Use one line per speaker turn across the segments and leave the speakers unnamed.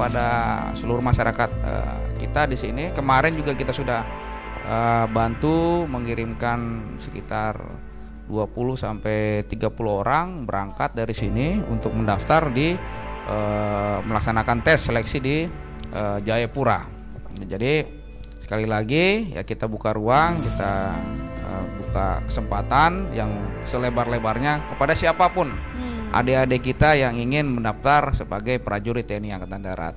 kepada seluruh masyarakat kita di sini. Kemarin juga kita sudah bantu mengirimkan sekitar 20 sampai 30 orang berangkat dari sini untuk mendaftar di melaksanakan tes seleksi di Jayapura. Jadi sekali lagi ya kita buka ruang, kita buka kesempatan yang selebar-lebarnya kepada siapapun adik-adik kita yang ingin mendaftar sebagai prajurit TNI Angkatan Darat.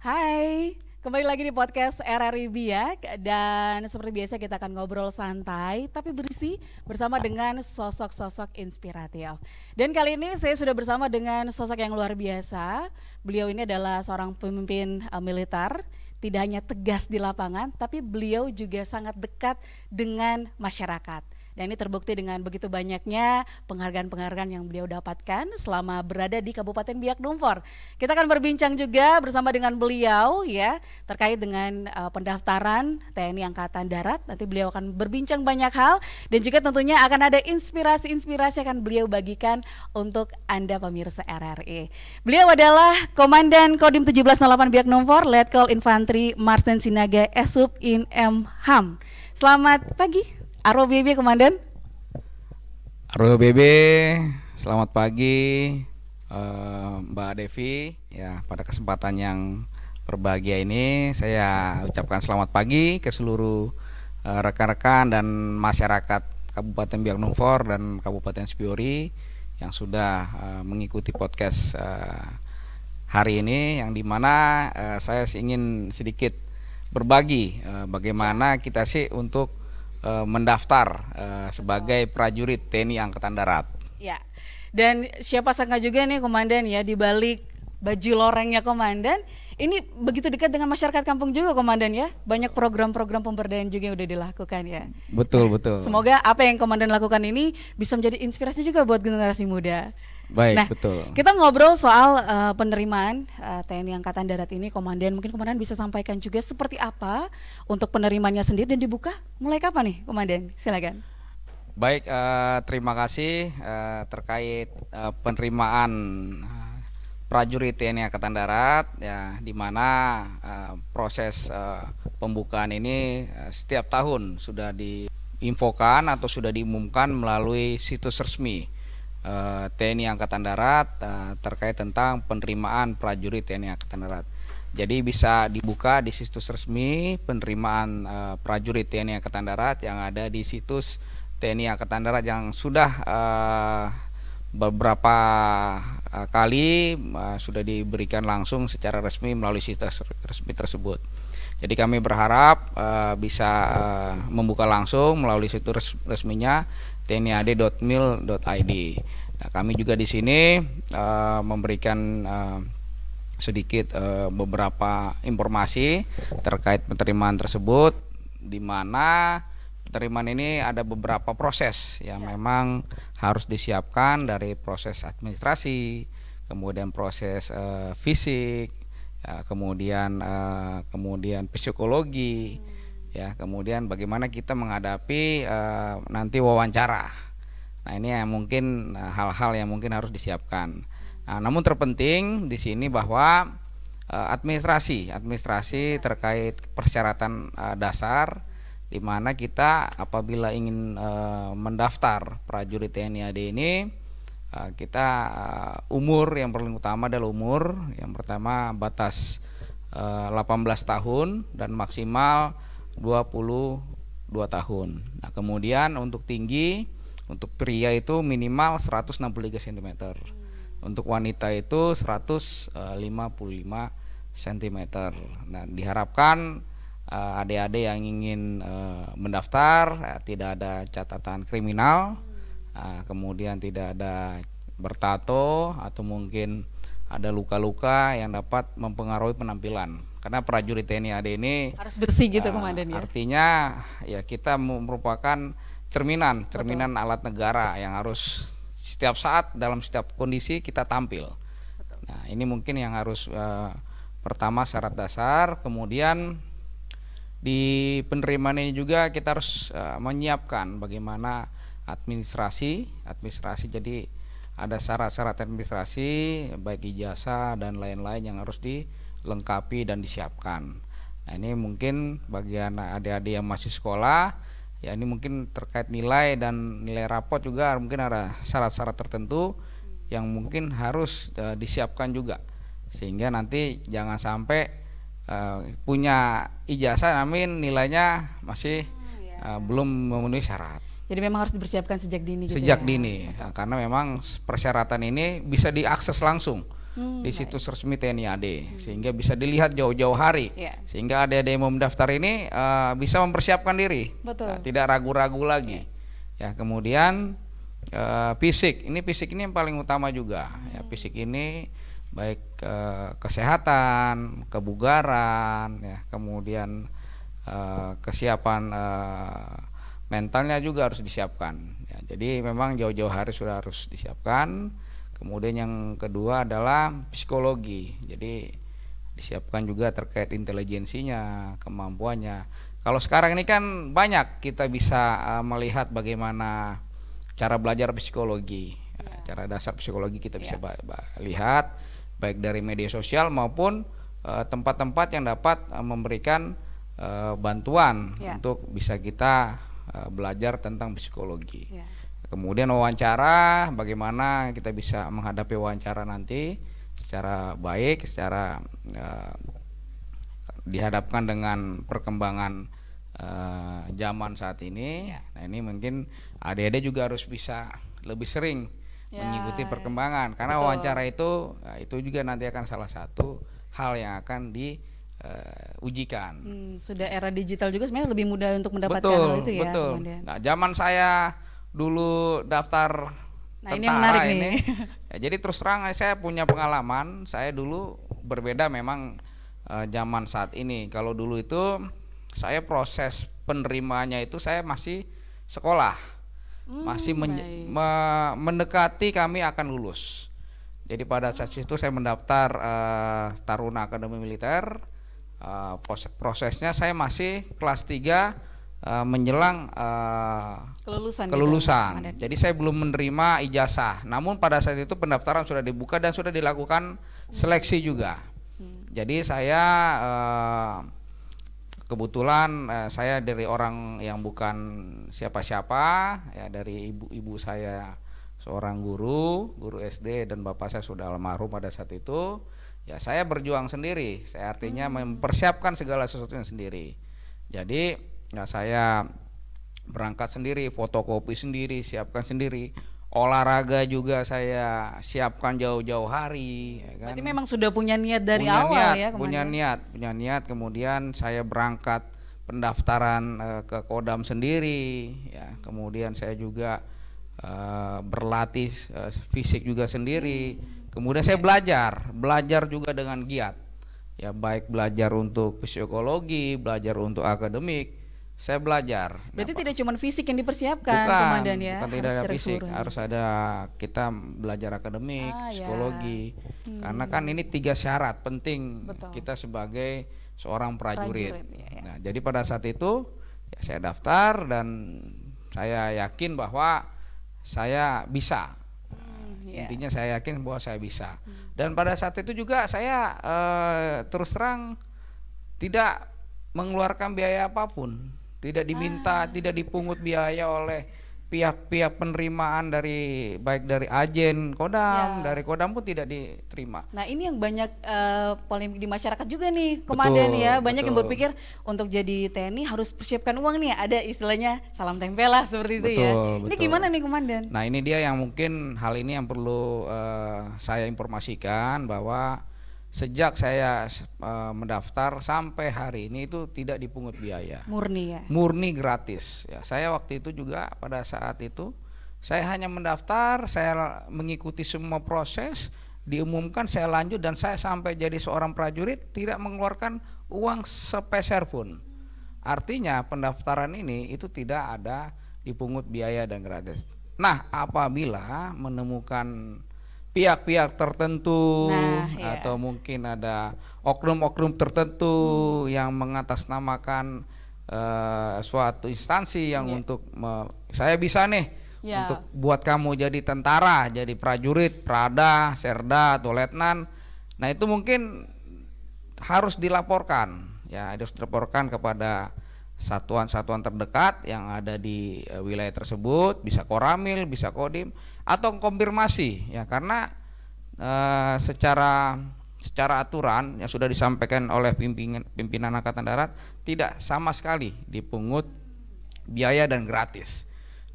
Hai, kembali lagi di podcast RRI Biak, dan seperti biasa kita akan ngobrol santai tapi berisi bersama dengan sosok-sosok inspiratif. Dan kali ini saya sudah bersama dengan sosok yang luar biasa. Beliau ini adalah seorang pemimpin militer, tidak hanya tegas di lapangan tapi beliau juga sangat dekat dengan masyarakat. Dan ini terbukti dengan begitu banyaknya penghargaan-penghargaan yang beliau dapatkan selama berada di Kabupaten Biak Numfor. Kita akan berbincang juga bersama dengan beliau ya terkait dengan pendaftaran TNI Angkatan Darat. Nanti beliau akan berbincang banyak hal dan juga tentunya akan ada inspirasi-inspirasi akan beliau bagikan untuk Anda pemirsa RRI. Beliau adalah Komandan Kodim 1708 Biak Numfor, Letkol Infantri Marsden Sinaga Esup in M Ham. Selamat pagi. Arwah BB Komandan.
Arwah BB, selamat pagi Mbak Devi. Ya, pada kesempatan yang berbahagia ini saya ucapkan selamat pagi ke seluruh rekan-rekan dan masyarakat Kabupaten Biak Numfor dan Kabupaten Spiori yang sudah mengikuti podcast hari ini, yang dimana saya ingin sedikit berbagi bagaimana kita sih untuk mendaftar sebagai prajurit TNI Angkatan Darat.
Ya, dan siapa sangka juga nih Komandan ya, di balik baju lorengnya Komandan, ini begitu dekat dengan masyarakat kampung juga Komandan ya. Banyak program-program pemberdayaan juga yang udah dilakukan ya.
Betul,
nah,
betul.
Semoga apa yang Komandan lakukan ini bisa menjadi inspirasi juga buat generasi muda.
Baik,
nah,
betul.
Kita ngobrol soal penerimaan TNI Angkatan Darat ini, Komandan. Mungkin Komandan bisa sampaikan juga seperti apa untuk penerimanya sendiri dan dibuka mulai kapan nih, Komandan? Silakan.
Baik, terima kasih terkait penerimaan prajurit TNI Angkatan Darat, ya, di mana proses pembukaan ini setiap tahun sudah diinfokan atau sudah diumumkan melalui situs resmi TNI Angkatan Darat terkait tentang penerimaan prajurit TNI Angkatan Darat. Jadi bisa dibuka di situs resmi penerimaan prajurit TNI Angkatan Darat yang ada di situs TNI Angkatan Darat yang sudah beberapa kali sudah diberikan langsung secara resmi melalui situs resmi tersebut. Jadi kami berharap bisa membuka langsung melalui situs resminya tniad.mil.id. Nah, kami juga di sini memberikan sedikit beberapa informasi terkait penerimaan tersebut, di mana penerimaan ini ada beberapa proses yang memang harus disiapkan, dari proses administrasi, kemudian proses fisik, ya, kemudian psikologi, ya, kemudian bagaimana kita menghadapi nanti wawancara. Nah, ini yang mungkin hal-hal yang mungkin harus disiapkan. Nah, namun terpenting di sini bahwa administrasi terkait persyaratan dasar, di mana kita apabila ingin mendaftar prajurit TNI AD ini, kita umur yang paling utama adalah umur. Yang pertama batas 18 tahun dan maksimal 22 tahun. Nah, kemudian untuk tinggi, untuk pria itu minimal 163 cm. Untuk wanita itu 155 cm. Nah, diharapkan adik-adik yang ingin mendaftar tidak ada catatan kriminal, kemudian tidak ada bertato atau mungkin ada luka-luka yang dapat mempengaruhi penampilan. Karena prajurit TNI AD ini
harus bersih gitu Komandan ya.
Artinya ya kita merupakan cerminan alat negara yang harus setiap saat dalam setiap kondisi kita tampil. Betul. Nah, ini mungkin yang harus pertama syarat dasar. Kemudian di penerimaan ini juga kita harus menyiapkan bagaimana administrasi. Jadi ada syarat-syarat administrasi baik ijazah dan lain-lain yang harus dilengkapi dan disiapkan. Nah, ini mungkin bagian adik-adik yang masih sekolah, ya ini mungkin terkait nilai dan nilai rapot juga mungkin ada syarat-syarat tertentu yang mungkin harus disiapkan juga, sehingga nanti jangan sampai punya ijazah namun nilainya masih belum memenuhi syarat.
Jadi memang harus dipersiapkan sejak dini gitu
sejak
ya?
dini, nah, karena memang persyaratan ini bisa diakses langsung di situs resmi TNI AD, sehingga bisa dilihat jauh-jauh hari, sehingga adik-adik yang mau mendaftar ini bisa mempersiapkan diri. Nah, tidak ragu-ragu lagi. Ya, kemudian fisik ini yang paling utama juga. Ya, fisik ini baik kesehatan, kebugaran, ya, kemudian kesiapan mentalnya juga harus disiapkan. Ya, jadi memang jauh-jauh hari sudah harus disiapkan. Kemudian yang kedua adalah psikologi. Jadi disiapkan juga terkait intelijensinya, kemampuannya. Kalau sekarang ini kan banyak kita bisa melihat bagaimana cara belajar psikologi. Cara dasar psikologi kita bisa lihat baik dari media sosial maupun tempat-tempat yang dapat memberikan bantuan untuk bisa kita belajar tentang psikologi. Kemudian wawancara, bagaimana kita bisa menghadapi wawancara nanti secara baik, secara dihadapkan dengan perkembangan zaman saat ini. Nah, ini mungkin adik-adik juga harus bisa lebih sering mengikuti perkembangan, karena wawancara itu juga nanti akan salah satu hal yang akan ujikan.
Sudah era digital juga sebenarnya lebih mudah untuk mendapatkan hal itu ya.
Betul. Nah, zaman saya dulu daftar tentara
ini yang menarik nih.
Ya, jadi terus terang saya punya pengalaman. Saya dulu berbeda memang zaman saat ini. Kalau dulu itu saya proses penerimaannya itu saya masih sekolah, masih mendekati kami akan lulus. Jadi pada saat itu saya mendaftar Taruna Akademi Militer. Prosesnya saya masih kelas 3 menjelang kelulusan. Jadi saya belum menerima ijazah. Namun pada saat itu pendaftaran sudah dibuka dan sudah dilakukan seleksi juga. Jadi saya kebetulan saya dari orang yang bukan siapa-siapa, ya, dari ibu saya seorang guru SD dan bapak saya sudah almarhum pada saat itu. Ya, saya berjuang sendiri. Saya artinya mempersiapkan segala sesuatunya sendiri. Jadi ya, saya berangkat sendiri, fotokopi sendiri, siapkan sendiri. Olahraga juga saya siapkan jauh-jauh hari, ya kan?
Berarti memang sudah punya niat dari awal ya,
punya niat. Kemudian saya berangkat pendaftaran ke Kodam sendiri, ya. Kemudian saya juga berlatih fisik juga sendiri. Kemudian saya belajar juga dengan giat. Ya, baik belajar untuk psikologi, belajar untuk akademik. Saya belajar.
Berarti tidak cuma fisik yang dipersiapkan, Komandan ya?
Bukan, tidak ada fisik, harus ada kita belajar akademik, psikologi. Karena kan ini 3 syarat penting kita sebagai seorang prajurit. Nah, jadi pada saat itu ya saya daftar dan saya yakin bahwa saya bisa. Intinya saya yakin bahwa saya bisa. Dan pada saat itu juga saya terus terang tidak mengeluarkan biaya apapun. Tidak diminta, tidak dipungut biaya oleh pihak-pihak penerimaan baik dari agen Kodam, dari Kodam pun tidak diterima.
Nah, ini yang banyak polemik di masyarakat juga nih, Komandan ya. Banyak yang berpikir untuk jadi TNI harus persiapkan uang nih, ada istilahnya salam tempel lah seperti itu ya. Ini gimana nih, Komandan?
Nah, ini dia yang mungkin hal ini yang perlu saya informasikan, bahwa sejak saya mendaftar sampai hari ini itu tidak dipungut biaya.
Murni ya?
Murni gratis. Ya, saya waktu itu juga pada saat itu saya hanya mendaftar, saya mengikuti semua proses, diumumkan, saya lanjut, dan saya sampai jadi seorang prajurit tidak mengeluarkan uang sepeser pun. Artinya pendaftaran ini itu tidak ada dipungut biaya dan gratis. Nah, apabila menemukan pihak-pihak tertentu atau mungkin ada oknum-oknum tertentu yang mengatasnamakan suatu instansi yang untuk saya bisa nih
Ya.
untuk buat kamu jadi tentara, jadi prajurit, prada, serda atau letnan. Nah, itu mungkin harus dilaporkan, ya, harus dilaporkan kepada satuan-satuan terdekat yang ada di wilayah tersebut, bisa Koramil, bisa Kodim, atau konfirmasi, ya, karena secara aturan yang sudah disampaikan oleh pimpinan Angkatan Darat tidak sama sekali dipungut biaya dan gratis.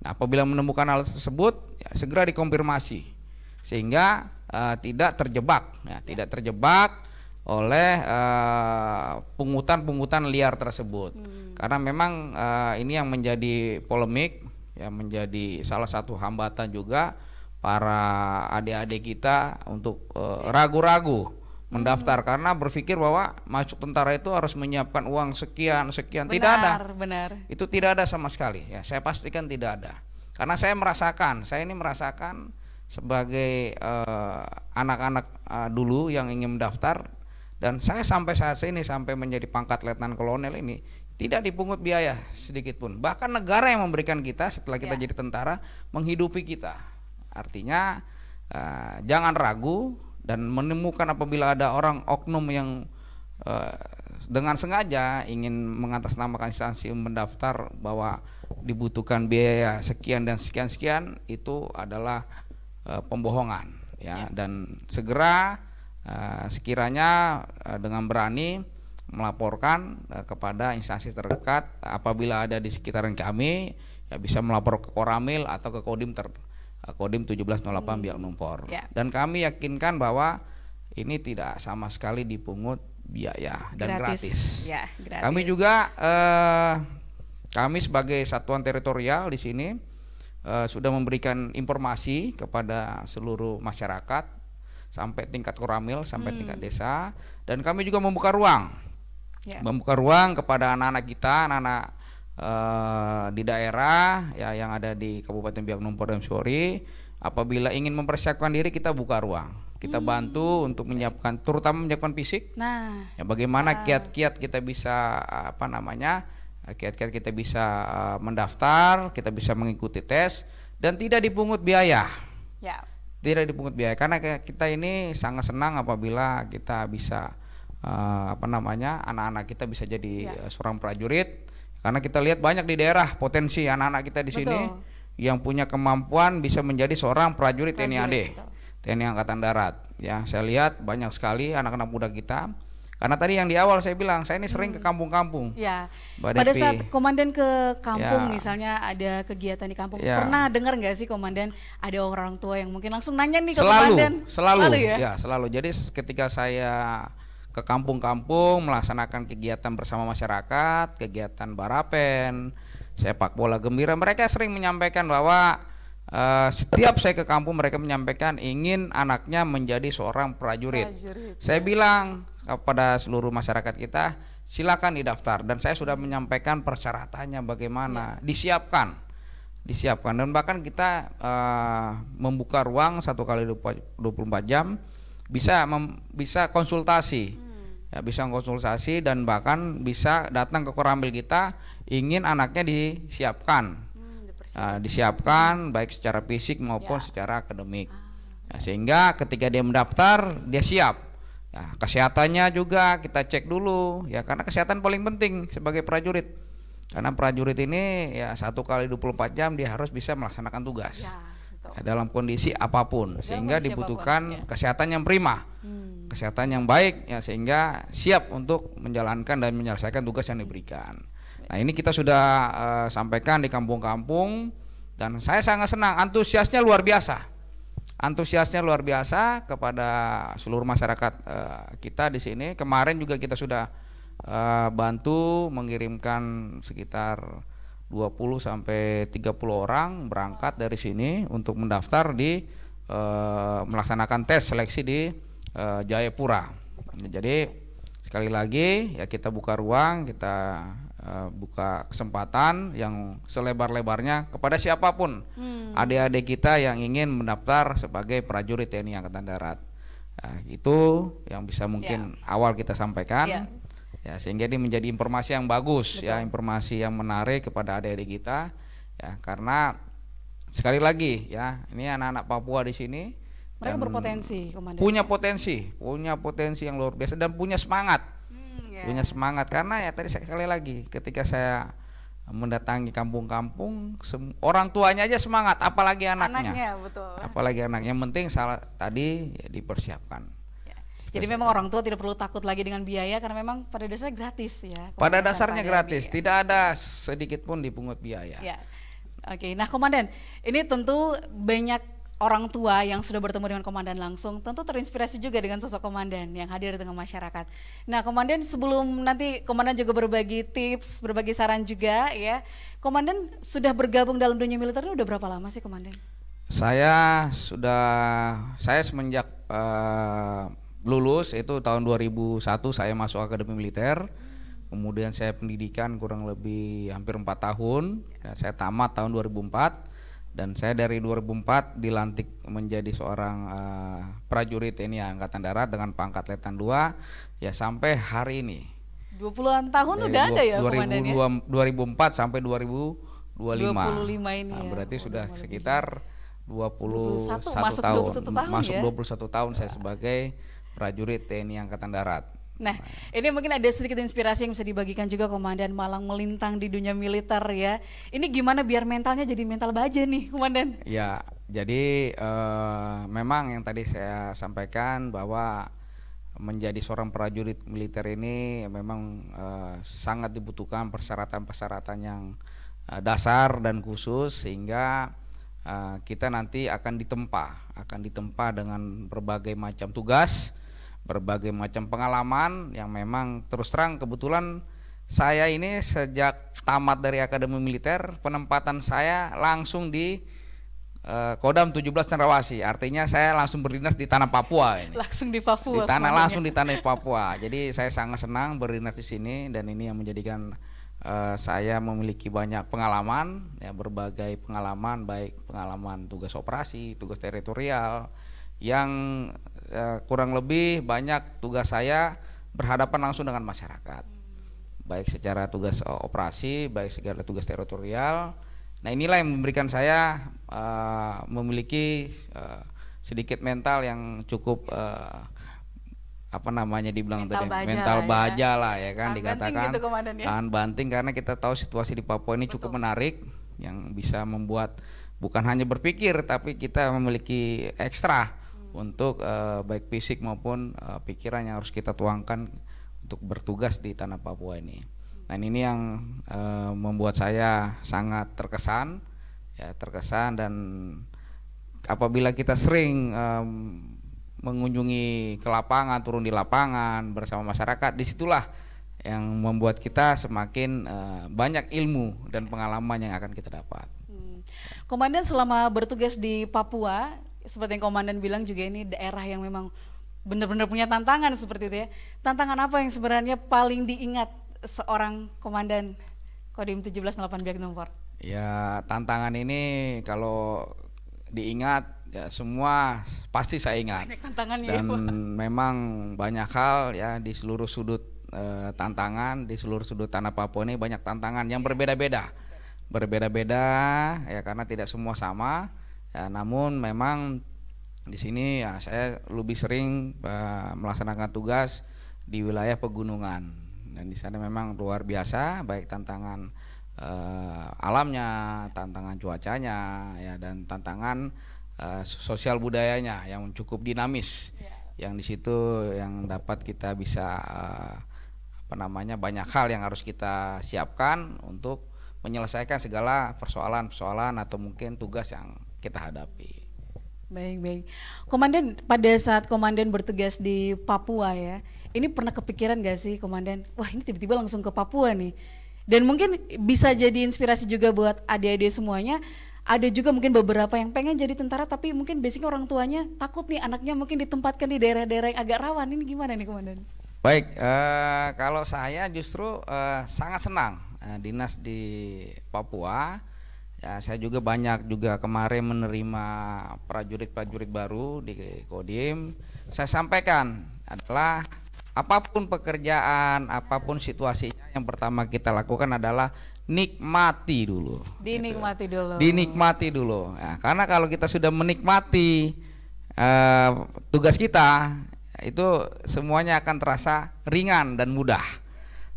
Nah, apabila menemukan hal tersebut, ya, segera dikonfirmasi sehingga tidak terjebak, ya, tidak terjebak oleh pungutan-pungutan liar tersebut. Karena memang ini yang menjadi polemik, ya, menjadi salah satu hambatan juga para adik-adik kita untuk ragu-ragu mendaftar karena berpikir bahwa masuk tentara itu harus menyiapkan uang sekian. Tidak ada.
Benar.
Itu tidak ada sama sekali, ya, saya pastikan tidak ada. Karena saya ini merasakan sebagai anak-anak dulu yang ingin mendaftar, dan saya sampai saat ini sampai menjadi pangkat letnan kolonel ini tidak dipungut biaya sedikit pun. Bahkan negara yang memberikan kita setelah kita jadi tentara menghidupi kita. Artinya jangan ragu dan menemukan apabila ada orang oknum yang dengan sengaja ingin mengatasnamakan instansi mendaftar bahwa dibutuhkan biaya sekian dan sekian, itu adalah pembohongan, ya. Dan segera sekiranya dengan berani melaporkan kepada instansi terdekat. Apabila ada di sekitaran kami, ya, bisa melapor ke Koramil atau ke Kodim 1708 Biak Numfor. Dan kami yakinkan bahwa ini tidak sama sekali dipungut biaya dan gratis.
Ya, gratis.
Kami juga kami sebagai satuan teritorial di sini sudah memberikan informasi kepada seluruh masyarakat sampai tingkat Koramil, sampai tingkat desa, dan kami juga membuka ruang. Membuka ruang kepada anak-anak kita, anak-anak di daerah, ya, yang ada di Kabupaten Biak Numfor dan Sori. Apabila ingin mempersiapkan diri, kita buka ruang, kita bantu untuk menyiapkan, terutama menyiapkan fisik. Ya, bagaimana kiat-kiat kita bisa kiat-kiat kita bisa mendaftar, kita bisa mengikuti tes dan tidak dipungut biaya. Tidak dipungut biaya karena kita ini sangat senang apabila kita bisa anak-anak kita bisa jadi seorang prajurit. Karena kita lihat banyak di daerah potensi anak-anak kita di sini yang punya kemampuan bisa menjadi seorang prajurit TNI AD, TNI Angkatan Darat. Ya, saya lihat banyak sekali anak-anak muda kita. Karena tadi yang di awal saya bilang, saya ini sering ke kampung-kampung.
Ya. Pada saat komandan ke kampung, misalnya ada kegiatan di kampung, pernah dengar nggak sih komandan ada orang tua yang mungkin langsung nanya nih ke komandan?
Selalu. Ya, selalu. Jadi ketika saya ke kampung-kampung melaksanakan kegiatan bersama masyarakat, kegiatan barapen, sepak bola gembira, mereka sering menyampaikan bahwa setiap saya ke kampung mereka menyampaikan ingin anaknya menjadi seorang prajurit. Saya bilang kepada seluruh masyarakat kita, silakan didaftar, dan saya sudah menyampaikan persyaratannya bagaimana, disiapkan dan bahkan kita membuka ruang 1 kali 24 jam bisa konsultasi. Ya, bisa konsultasi dan bahkan bisa datang ke Koramil kita ingin anaknya disiapkan baik secara fisik maupun secara akademik. Sehingga ketika dia mendaftar dia siap. Ya, kesehatannya juga kita cek dulu, ya, karena kesehatan paling penting sebagai prajurit. Karena prajurit ini ya 1 kali 24 jam dia harus bisa melaksanakan tugas. Dalam kondisi apapun, sehingga dibutuhkan kesehatan yang prima, kesehatan yang baik, ya, sehingga siap untuk menjalankan dan menyelesaikan tugas yang diberikan. Nah, ini kita sudah sampaikan di kampung-kampung, dan saya sangat senang, antusiasnya luar biasa kepada seluruh masyarakat kita di sini. Kemarin juga kita sudah bantu mengirimkan sekitar 20 sampai 30 orang berangkat dari sini untuk mendaftar di melaksanakan tes seleksi di Jayapura. Jadi sekali lagi ya kita buka ruang, kita buka kesempatan yang selebar-lebarnya kepada siapapun adik-adik kita yang ingin mendaftar sebagai prajurit TNI Angkatan Darat. Nah, itu yang bisa mungkin awal kita sampaikan. Ya, sehingga ini menjadi informasi yang bagus. Betul. Ya, informasi yang menarik kepada adik-adik kita, ya, karena sekali lagi ya, ini anak-anak Papua di sini
Mereka
dan
berpotensi, Komandan.
punya potensi yang luar biasa dan punya semangat. Punya semangat karena ya tadi sekali lagi ketika saya mendatangi kampung-kampung, orang tuanya aja semangat, apalagi anaknya.
Betul.
Apalagi anaknya, yang penting salah tadi ya, dipersiapkan.
Jadi memang orang tua tidak perlu takut lagi dengan biaya karena memang pada dasarnya gratis ya.
Pada dasarnya gratis, tidak ada sedikit pun dipungut biaya.
Ya. Oke, nah Komandan, ini tentu banyak orang tua yang sudah bertemu dengan Komandan langsung, tentu terinspirasi juga dengan sosok Komandan yang hadir di tengah masyarakat. Nah Komandan, sebelum nanti Komandan juga berbagi tips, berbagi saran juga ya, Komandan sudah bergabung dalam dunia militer ini udah berapa lama sih Komandan?
Saya semenjak lulus itu tahun 2001 saya masuk Akademi Militer. Kemudian saya pendidikan kurang lebih hampir 4 tahun. Dan saya tamat tahun 2004 dan saya dari 2004 dilantik menjadi seorang prajurit TNI Angkatan Darat dengan pangkat Letnan 2 ya sampai hari ini.
20-an tahun udah ada ya Komandan ya?
2004 sampai 2025.
25 ini ya.
Berarti sudah sekitar 21
masuk
tahun.
21 tahun
Masuk
ya?
21 tahun saya sebagai prajurit TNI Angkatan Darat.
Nah, ini mungkin ada sedikit inspirasi yang bisa dibagikan juga Komandan malang melintang di dunia militer ya. Ini gimana biar mentalnya jadi mental baja nih Komandan?
Ya, jadi memang yang tadi saya sampaikan bahwa menjadi seorang prajurit militer ini memang sangat dibutuhkan persyaratan-persyaratan yang dasar dan khusus sehingga kita nanti akan ditempa dengan berbagai macam tugas, berbagai macam pengalaman yang memang terus terang kebetulan saya ini sejak tamat dari Akademi Militer penempatan saya langsung di Kodam 17 Cendrawasih, artinya saya langsung berdinas di tanah Papua ini.
Langsung di Papua.
Langsung di tanah Papua. Jadi saya sangat senang berdinas di sini dan ini yang menjadikan saya memiliki banyak pengalaman ya, berbagai pengalaman, baik pengalaman tugas operasi, tugas teritorial yang kurang lebih banyak tugas saya berhadapan langsung dengan masyarakat, baik secara tugas operasi, baik secara tugas teritorial. Nah inilah yang memberikan saya memiliki sedikit mental yang cukup dibilang mental baja lah ya kan, dikatakan
gitu, Komandan, ya?
tahan banting karena kita tahu situasi di Papua ini cukup menarik yang bisa membuat bukan hanya berpikir tapi kita memiliki ekstra untuk baik fisik maupun pikiran yang harus kita tuangkan untuk bertugas di tanah Papua ini. Nah ini yang membuat saya sangat terkesan dan apabila kita sering mengunjungi ke lapangan, turun di lapangan bersama masyarakat, disitulah yang membuat kita semakin banyak ilmu dan pengalaman yang akan kita dapat.
Komandan selama bertugas di Papua, seperti yang Komandan bilang juga ini daerah yang memang benar-benar punya tantangan seperti itu ya. Tantangan apa yang sebenarnya paling diingat seorang Komandan Kodim 1708 Biak Numfor?
Ya tantangan ini kalau diingat ya semua pasti saya ingat.
Banyak tantangannya
dan
ya,
memang banyak hal ya di seluruh sudut tantangan di seluruh sudut tanah Papua ini banyak tantangan yang berbeda-beda ya karena tidak semua sama ya, namun memang di sini ya saya lebih sering melaksanakan tugas di wilayah pegunungan dan di sana memang luar biasa baik tantangan alamnya, tantangan cuacanya ya dan tantangan sosial budayanya yang cukup dinamis yang di situ yang dapat kita bisa banyak hal yang harus kita siapkan untuk menyelesaikan segala persoalan atau mungkin tugas yang kita hadapi.
Baik. Komandan, pada saat Komandan bertugas di Papua ya, ini pernah kepikiran gak sih Komandan, wah ini tiba-tiba langsung ke Papua nih. Dan mungkin bisa jadi inspirasi juga buat adik-adik semuanya. Ada juga mungkin beberapa yang pengen jadi tentara tapi mungkin basicnya orang tuanya takut nih anaknya mungkin ditempatkan di daerah-daerah yang agak rawan. Ini gimana nih Komandan?
Baik, kalau saya justru sangat senang dinas di Papua. Ya, saya juga banyak kemarin menerima prajurit-prajurit baru di Kodim. Saya sampaikan adalah apapun pekerjaan, apapun situasinya, yang pertama kita lakukan adalah nikmati dulu.
Dinikmati dulu.
Dinikmati dulu. Ya, karena kalau kita sudah menikmati tugas kita, itu semuanya akan terasa ringan dan mudah.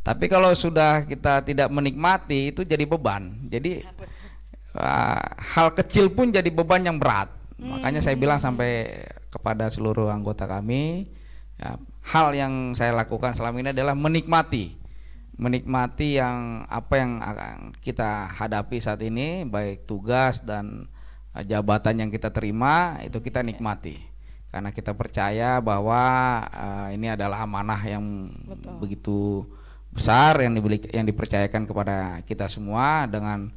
Tapi kalau sudah kita tidak menikmati, itu jadi beban. Jadi hal kecil pun jadi beban yang berat. Makanya saya bilang sampai kepada seluruh anggota kami, ya, hal yang saya lakukan selama ini adalah menikmati yang apa yang kita hadapi saat ini, baik tugas dan jabatan yang kita terima, itu kita nikmati karena kita percaya bahwa ini adalah amanah yang begitu besar yang dipercayakan kepada kita semua dengan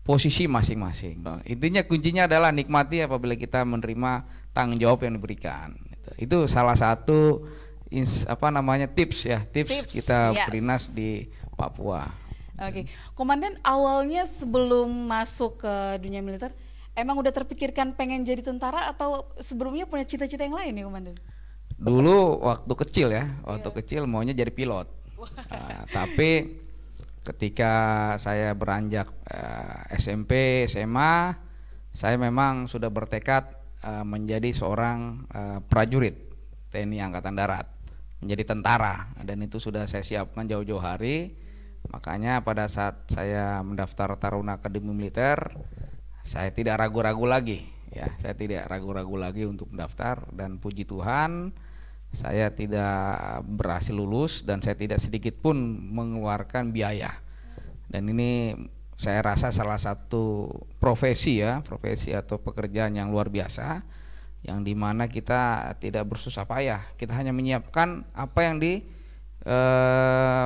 posisi masing-masing. Intinya kuncinya adalah nikmati apabila kita menerima tanggung jawab yang diberikan. Itu salah satu tips kita Prinas di Papua.
Oke. Komandan, awalnya sebelum masuk ke dunia militer emang udah terpikirkan pengen jadi tentara atau sebelumnya punya cita-cita yang lain nih, Komandan?
Dulu waktu kecil maunya jadi pilot. Tapi ketika saya beranjak SMP, SMA, saya memang sudah bertekad menjadi seorang prajurit TNI Angkatan Darat, menjadi tentara, dan itu sudah saya siapkan jauh-jauh hari. Makanya pada saat saya mendaftar Taruna Akademi Militer, saya tidak ragu-ragu lagi, ya, saya tidak ragu-ragu lagi untuk mendaftar, dan puji Tuhan saya tidak berhasil lulus dan saya tidak sedikit pun mengeluarkan biaya. Dan ini saya rasa salah satu profesi atau pekerjaan yang luar biasa, yang dimana kita tidak bersusah payah, kita hanya menyiapkan apa yang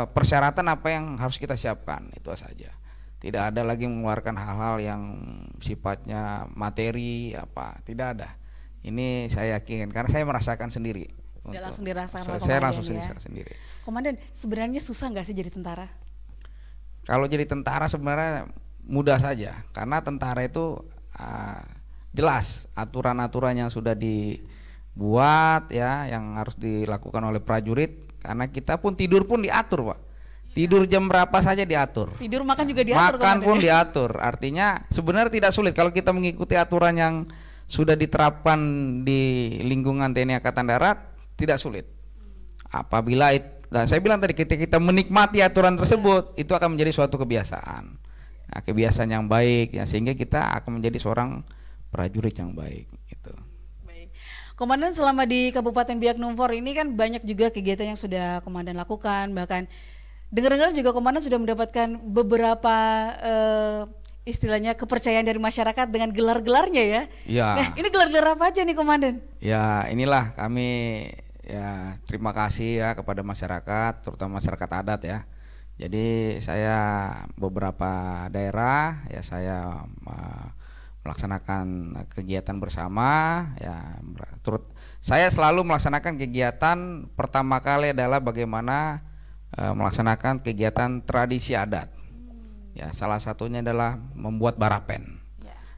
persyaratan apa yang harus kita siapkan, itu saja. Tidak ada lagi mengeluarkan hal-hal yang sifatnya materi tidak ada. Ini saya yakin karena saya merasakan sendiri.
Sudah langsung dirasakan
saya langsung sendiri.
Komandan, sebenarnya susah nggak sih jadi tentara?
Kalau jadi tentara sebenarnya mudah saja, karena tentara itu jelas aturan-aturan yang sudah dibuat, ya, yang harus dilakukan oleh prajurit. Karena kita pun tidur pun diatur, Pak. Tidur jam berapa saja diatur.
Tidur makan juga diatur.
Makan pun diatur. Artinya sebenarnya tidak sulit kalau kita mengikuti aturan yang sudah diterapkan di lingkungan TNI Angkatan Darat, tidak sulit. Apabila saya bilang tadi, kita menikmati aturan tersebut, itu akan menjadi suatu kebiasaan. Nah, kebiasaan yang baik, ya, sehingga kita akan menjadi seorang prajurit yang baik. Gitu.
Baik. Komandan, selama di Kabupaten Biak Numfor ini kan banyak juga kegiatan yang sudah Komandan lakukan, bahkan dengar-dengar juga Komandan sudah mendapatkan beberapa istilahnya kepercayaan dari masyarakat dengan gelar-gelarnya, ya.
Ya.
Nah, ini gelar-gelar apa aja nih, Komandan?
Ya, inilah kami, ya, terima kasih ya kepada masyarakat, terutama masyarakat adat, ya. Jadi saya beberapa daerah, ya, saya melaksanakan kegiatan bersama, ya. Saya selalu melaksanakan kegiatan, pertama kali adalah bagaimana melaksanakan kegiatan tradisi adat. Ya, salah satunya adalah membuat barapen.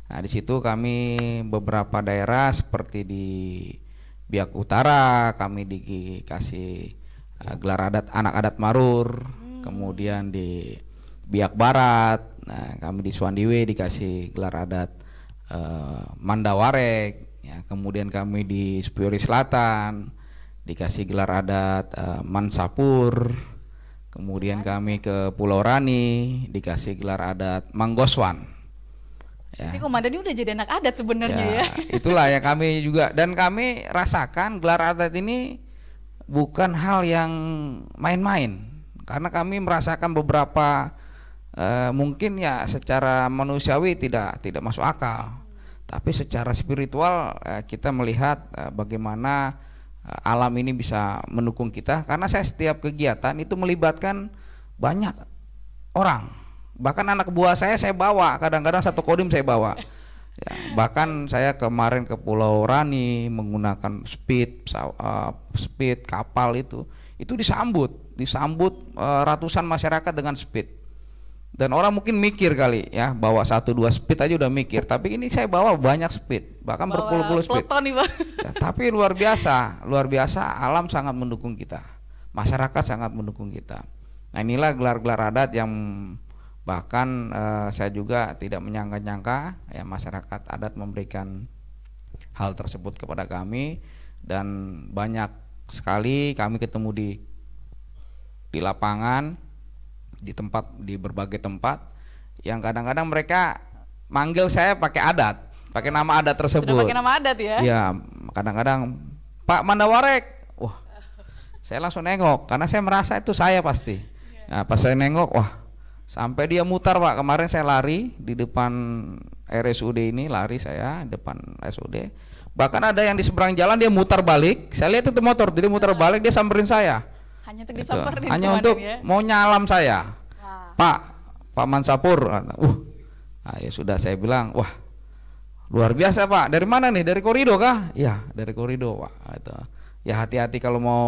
Nah, di situ kami beberapa daerah seperti di Biak Utara kami dikasih gelar adat anak adat Marur, kemudian di Biak Barat, nah, kami di Suandiwe dikasih gelar adat Mandawarek, ya, kemudian kami di Spiori Selatan dikasih gelar adat Mansapur. Kemudian kami ke Pulau Rani dikasih gelar adat Manggoswan. Ya.
Jadi Komandan ini udah jadi anak adat sebenarnya, ya.
Itulah ya kami juga, dan kami rasakan gelar adat ini bukan hal yang main-main, karena kami merasakan beberapa mungkin ya secara manusiawi tidak masuk akal, tapi secara spiritual kita melihat bagaimana alam ini bisa mendukung kita, karena saya setiap kegiatan itu melibatkan banyak orang, bahkan anak buah saya bawa, kadang-kadang satu kodim saya bawa, ya, bahkan saya kemarin ke Pulau Rani menggunakan speed kapal itu disambut ratusan masyarakat dengan speed. Dan orang mungkin mikir kali, ya, bawa 1-2 speed aja udah mikir, tapi ini saya bawa banyak speed, bahkan berpuluh-puluh speed.
Nih, Bang.
Ya, tapi luar biasa, alam sangat mendukung kita, masyarakat sangat mendukung kita. Nah, inilah gelar-gelar adat yang Bahkan saya juga tidak menyangka-nyangka ya masyarakat adat memberikan hal tersebut kepada kami, dan banyak sekali kami ketemu di lapangan, di berbagai tempat yang kadang-kadang mereka manggil saya pakai adat, pakai nama adat tersebut.
Sudah pakai nama adat ya?
Iya, kadang-kadang Pak Mandawarek, wah, saya langsung nengok karena saya merasa itu saya pasti. Nah, pas saya nengok, wah, sampai dia mutar Pak. Kemarin saya lari di depan RSUD ini, lari saya depan RSUD. Bahkan ada yang di seberang jalan dia mutar balik. Saya lihat itu motor, jadi mutar balik dia samperin saya.
Hanya untuk disamperin,
hanya untuk
ya?
mau nyalam saya.
Wah.
Pak Mansapur. Nah, ya sudah saya bilang, wah, luar biasa Pak. Dari mana nih? Dari Korido kah? Iya, dari Korido Pak. Itu. Ya hati-hati kalau mau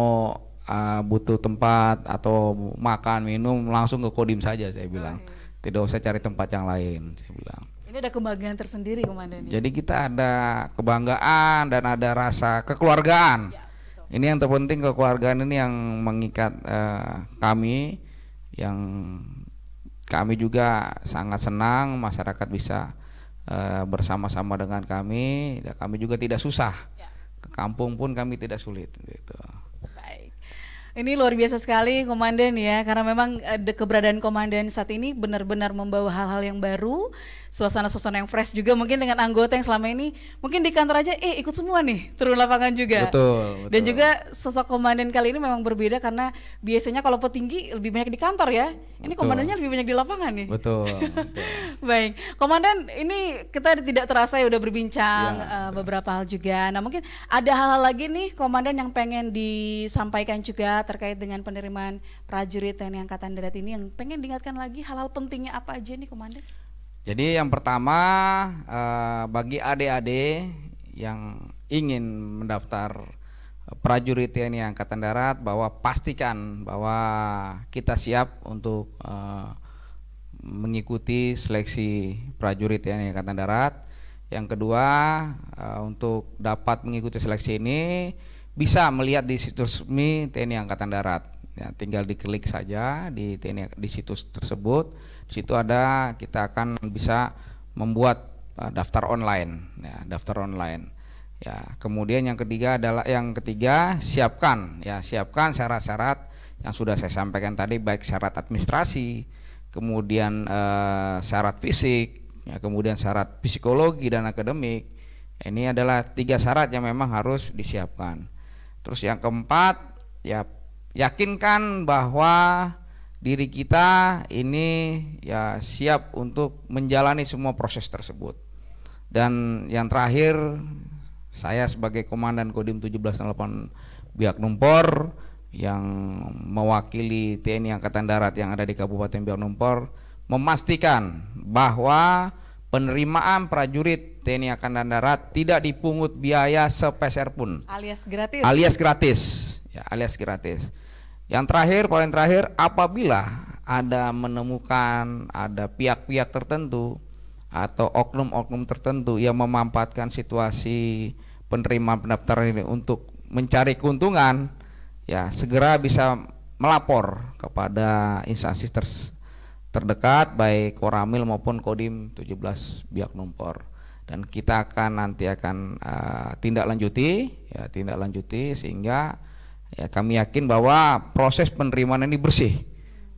butuh tempat atau makan minum langsung ke Kodim saja, saya bilang. Tidak usah cari tempat yang lain, saya bilang.
Ini ada kebanggaan tersendiri Komandan.
Jadi kita ada kebanggaan dan ada rasa kekeluargaan.
Ya,
ini yang terpenting, kekeluargaan ini yang mengikat kami, yang kami juga sangat senang masyarakat bisa bersama-sama dengan kami. Dan kami juga tidak susah.
Ya.
Ke kampung pun kami tidak sulit gitu.
Baik. Ini luar biasa sekali Komandan ya, karena memang keberadaan Komandan saat ini benar-benar membawa hal-hal yang baru, suasana-suasana yang fresh juga mungkin dengan anggota yang selama ini mungkin di kantor aja ikut semua nih turun lapangan juga.
Betul.
Dan juga sosok Komandan kali ini memang berbeda karena biasanya kalau petinggi lebih banyak di kantor ya. Ini komandannya lebih banyak di lapangan nih.
Betul.
Baik, Komandan, ini kita tidak terasa ya udah berbincang beberapa hal juga. Nah mungkin ada hal-hal lagi nih Komandan yang pengen disampaikan juga terkait dengan penerimaan prajurit TNI Angkatan Darat ini, yang pengen diingatkan lagi hal-hal pentingnya apa aja nih Komandan?
Jadi yang pertama, bagi adik-adik yang ingin mendaftar prajurit TNI Angkatan Darat, bahwa pastikan bahwa kita siap untuk mengikuti seleksi prajurit TNI Angkatan Darat. Yang kedua, untuk dapat mengikuti seleksi ini bisa melihat di situs resmi TNI Angkatan Darat. Ya, tinggal diklik saja di situs tersebut. Di situ kita akan bisa membuat daftar online, ya, daftar online. Ya, kemudian yang ketiga siapkan syarat-syarat yang sudah saya sampaikan tadi, baik syarat administrasi, kemudian syarat fisik, ya, kemudian syarat psikologi dan akademik. Ini adalah 3 syarat yang memang harus disiapkan. Terus yang keempat, ya, yakinkan bahwa diri kita ini ya siap untuk menjalani semua proses tersebut. Dan yang terakhir, saya sebagai Komandan Kodim 1708 Biak Numfor yang mewakili TNI Angkatan Darat yang ada di Kabupaten Biak Numfor memastikan bahwa penerimaan prajurit TNI Angkatan Darat tidak dipungut biaya sepeser pun.
Alias gratis.
Alias gratis. Ya, alias gratis. Yang terakhir, paling terakhir, apabila menemukan ada pihak-pihak tertentu atau oknum-oknum tertentu yang memanfaatkan situasi penerimaan pendaftaran ini untuk mencari keuntungan, ya segera bisa melapor kepada instansi terdekat, baik Koramil maupun Kodim 17 Biak Numfor, dan kita nanti akan tindak lanjuti sehingga ya kami yakin bahwa proses penerimaan ini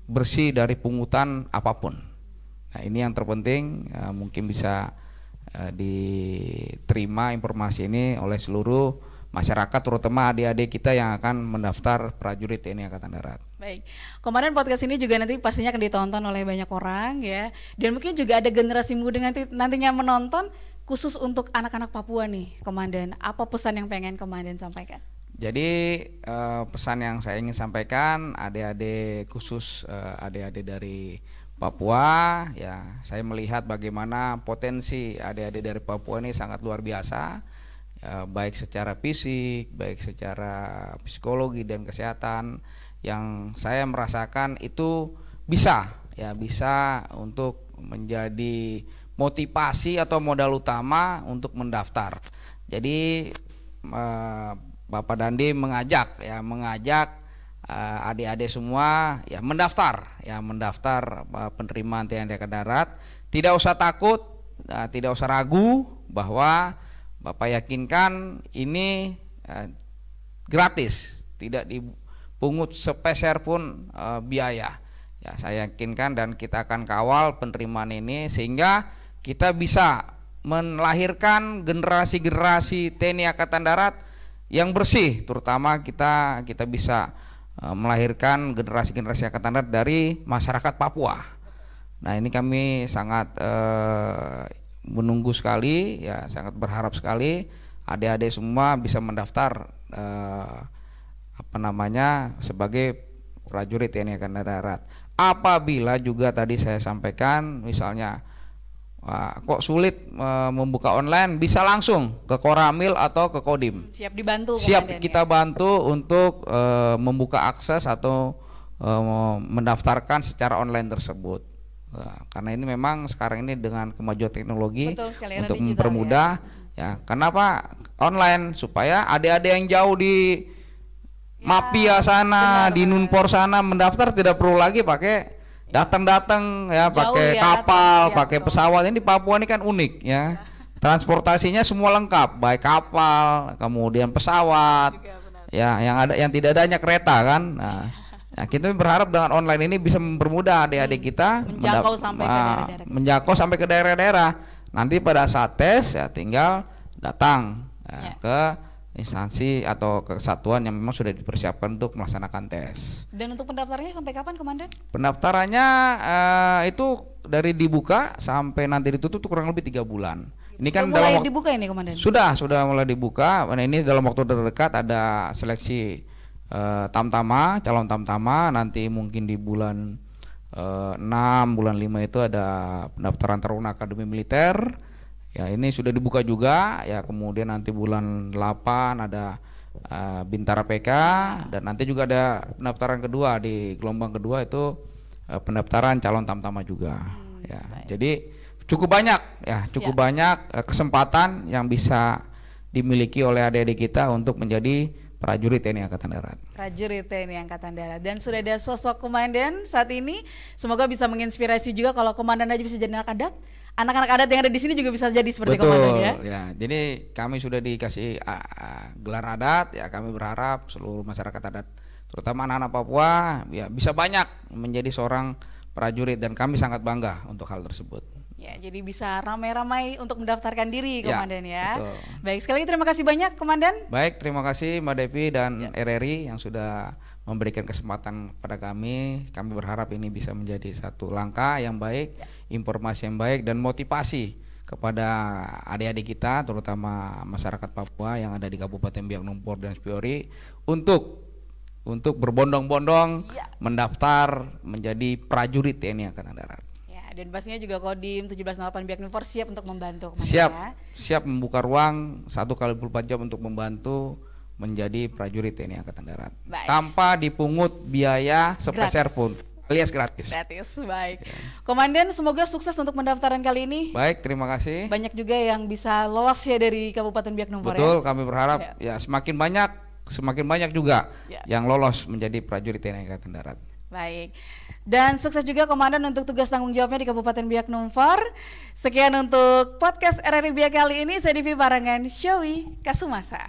bersih dari pungutan apapun. Nah, ini yang terpenting, mungkin bisa diterima informasi ini oleh seluruh masyarakat, terutama adik-adik kita yang akan mendaftar prajurit TNI Angkatan Darat.
Baik, Komandan, podcast ini juga nanti pastinya akan ditonton oleh banyak orang ya, dan mungkin juga ada generasi muda nantinya menonton, khusus untuk anak-anak Papua nih Komandan. Apa pesan yang pengen Komandan sampaikan?
Jadi pesan yang saya ingin sampaikan, adik-adik khusus adik-adik dari Papua, ya saya melihat bagaimana potensi adik-adik dari Papua ini sangat luar biasa, ya, baik secara fisik, baik secara psikologi dan kesehatan, yang saya merasakan itu bisa untuk menjadi motivasi atau modal utama untuk mendaftar. Jadi Bapak Dandi mengajak adik-adik semua ya mendaftar penerimaan TNI Angkatan Darat. Tidak usah takut, tidak usah ragu bahwa Bapak yakinkan ini gratis, tidak dipungut sepeser pun biaya. Ya, saya yakinkan dan kita akan kawal penerimaan ini sehingga kita bisa melahirkan generasi-generasi TNI Angkatan Darat yang bersih, terutama kita bisa melahirkan generasi-generasi Angkatan Darat dari masyarakat Papua. Nah, ini kami sangat menunggu sekali, ya sangat berharap sekali adik-adik semua bisa mendaftar sebagai prajurit TNI Angkatan Darat. Apabila juga tadi saya sampaikan misalnya kok sulit membuka online, bisa langsung ke Koramil atau ke Kodim.
Siap dibantu.
Siap kita bantu untuk membuka akses atau mendaftarkan secara online tersebut. Karena ini memang sekarang ini dengan kemajuan teknologi untuk mempermudah ya. Kenapa online? Supaya adik-adik yang jauh di Mapia sana, di Nunpor sana mendaftar tidak perlu lagi pakai datang ya, pakai kapal, pakai pesawat. Ini di Papua ini kan unik ya. Transportasinya semua lengkap, baik kapal, kemudian pesawat. Ya, yang tidak adanya kereta kan. Nah, kita berharap dengan online ini bisa mempermudah adik-adik kita menjangkau sampai ke daerah-daerah. Nanti pada saat tes ya tinggal datang ke instansi atau kesatuan yang memang sudah dipersiapkan untuk melaksanakan tes.
Dan untuk pendaftarannya sampai kapan, Komandan?
Pendaftarannya itu dari dibuka sampai nanti ditutup kurang lebih 3 bulan. Ini kan
mulai dibuka ini, Komandan?
Sudah mulai dibuka. Nah, ini dalam waktu terdekat ada seleksi tamtama, calon tamtama. Nanti mungkin di bulan 6, bulan 5 itu ada pendaftaran Taruna Akademi Militer. Ya, ini sudah dibuka juga ya. Kemudian nanti bulan 8 ada Bintara PK, dan nanti juga ada pendaftaran kedua di gelombang kedua itu pendaftaran calon tamtama juga. Ya, jadi cukup banyak banyak kesempatan yang bisa dimiliki oleh adik-adik kita untuk menjadi prajurit TNI Angkatan Darat.
Prajurit TNI Angkatan Darat. Dan sudah ada sosok komandan saat ini. Semoga bisa menginspirasi juga, kalau komandan aja bisa jadi anak-anak adat yang ada di sini juga bisa jadi seperti komandan ya.
Ya, jadi kami sudah dikasih gelar adat ya. Kami berharap seluruh masyarakat adat, terutama anak-anak Papua ya, bisa banyak menjadi seorang prajurit, dan kami sangat bangga untuk hal tersebut.
Ya, jadi bisa ramai-ramai untuk mendaftarkan diri, Komandan ya.
Betul.
Baik, sekali lagi terima kasih banyak, Komandan.
Baik, terima kasih Mbak Devi dan RRI yang sudah memberikan kesempatan pada kami. Kami berharap ini bisa menjadi satu langkah yang baik, informasi yang baik, dan motivasi kepada adik-adik kita, terutama masyarakat Papua yang ada di Kabupaten Biak Numfor dan Spiori, untuk berbondong-bondong mendaftar menjadi prajurit TNI Angkatan Darat.
Dan pastinya juga Kodim 1708 Biak Numfor siap untuk membantu,
Komandan. Siap membuka ruang 1x24 jam untuk membantu menjadi prajurit TNI Angkatan Darat. Baik. Tanpa dipungut biaya sepeser pun, alias gratis.
Baik. Komandan, semoga sukses untuk pendaftaran kali ini.
Baik, terima kasih.
Banyak juga yang bisa lolos ya dari Kabupaten Biak Numfor.
Betul, kami berharap ya semakin banyak juga yang lolos menjadi prajurit TNI Angkatan Darat.
Baik. Dan sukses juga Komandan untuk tugas tanggung jawabnya di Kabupaten Biak Numfor. Sekian untuk podcast RRI Biak kali ini. Saya Divi Barangan, Syawi Kasumasa.